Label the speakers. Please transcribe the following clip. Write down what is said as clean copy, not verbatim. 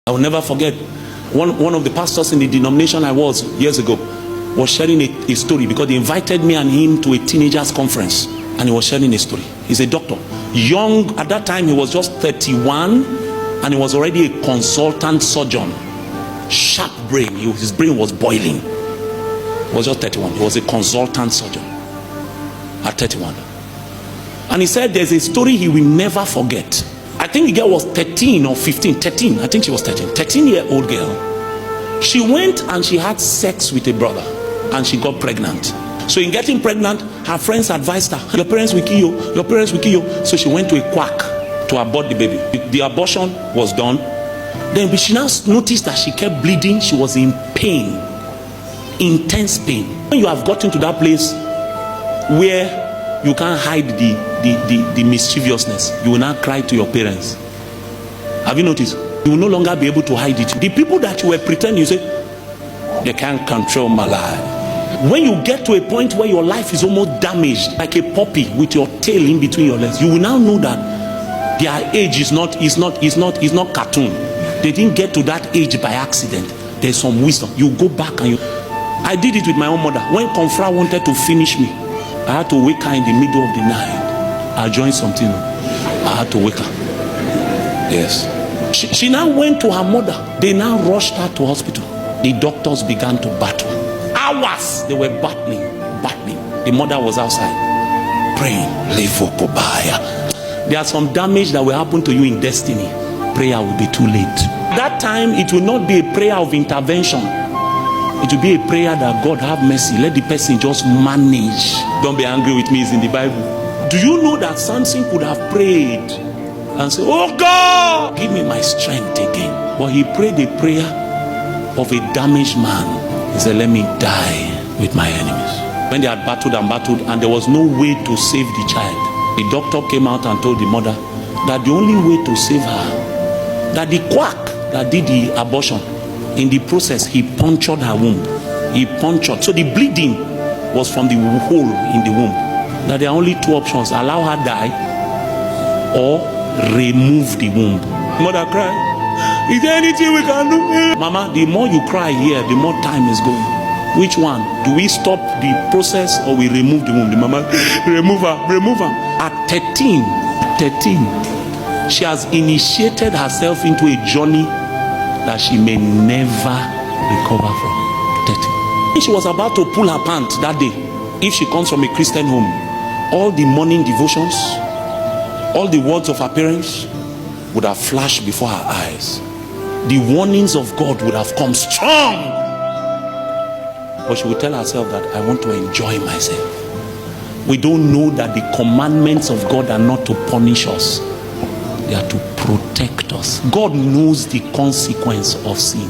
Speaker 1: I will never forget, one of the pastors in the denomination I was years ago was sharing a story, because they invited me and him to a teenagers conference, and he was sharing a story. He's a doctor, young at that time. He was just 31, and he was already a consultant surgeon. Sharp brain. His brain was boiling. He was just 31. He was a consultant surgeon at 31. And he said there's a story he will never forget. I think the girl was 13 or 15. 13. I think she was 13. 13-year-old girl. She went and she had sex with a brother, and she got pregnant. So in getting pregnant, her friends advised her, your parents will kill you, your parents will kill you. So she went to a quack to abort the baby. The abortion was done. Then she now noticed that she kept bleeding. She was in pain, intense pain. When you have gotten to that place where you can't hide the mischievousness, you will now cry to your parents. Have you noticed? You will no longer be able to hide it. The people that you were pretending, you say, they can't control my life. When you get to a point where your life is almost damaged, like a puppy with your tail in between your legs, you will now know that their age is not cartoon. They didn't get to that age by accident. There's some wisdom. You go back and I did it with my own mother. When Confra wanted to finish me, I had to wake her in the middle of the night. I joined something. I had to wake her. Yes. She now went to her mother. They now rushed her to hospital. The doctors began to battle. Hours they were battling. The mother was outside praying. There are some damage that will happen to you in destiny. Prayer will be too late. That time it will not be a prayer of intervention. It will be a prayer that God have mercy. Let the person just manage. Don't be angry with me, it's in the Bible. Do you know that Samson could have prayed and said, oh God, give me my strength again? But he prayed a prayer of a damaged man. He said, let me die with my enemies. When they had battled and there was no way to save the child, the doctor came out and told the mother that the only way to save her, that the quack that did the abortion, in the process he punctured her womb. He punctured, so the bleeding was from the hole in the womb. That there are only two options: allow her die or remove the womb. Mother cried, is there anything we can do? Mama, the more you cry here, the more time is going. Which one? Do we stop the process or we remove the womb? The mama, remove her. At 13, she has initiated herself into a journey that she may never recover from. 13. She was about to pull her pants that day. If she comes from a Christian home, all the morning devotions, all the words of her parents would have flashed before her eyes. The warnings of God would have come strong. But she would tell herself that I want to enjoy myself. We don't know that the commandments of God are not to punish us. They are to protect us. God knows the consequence of sin.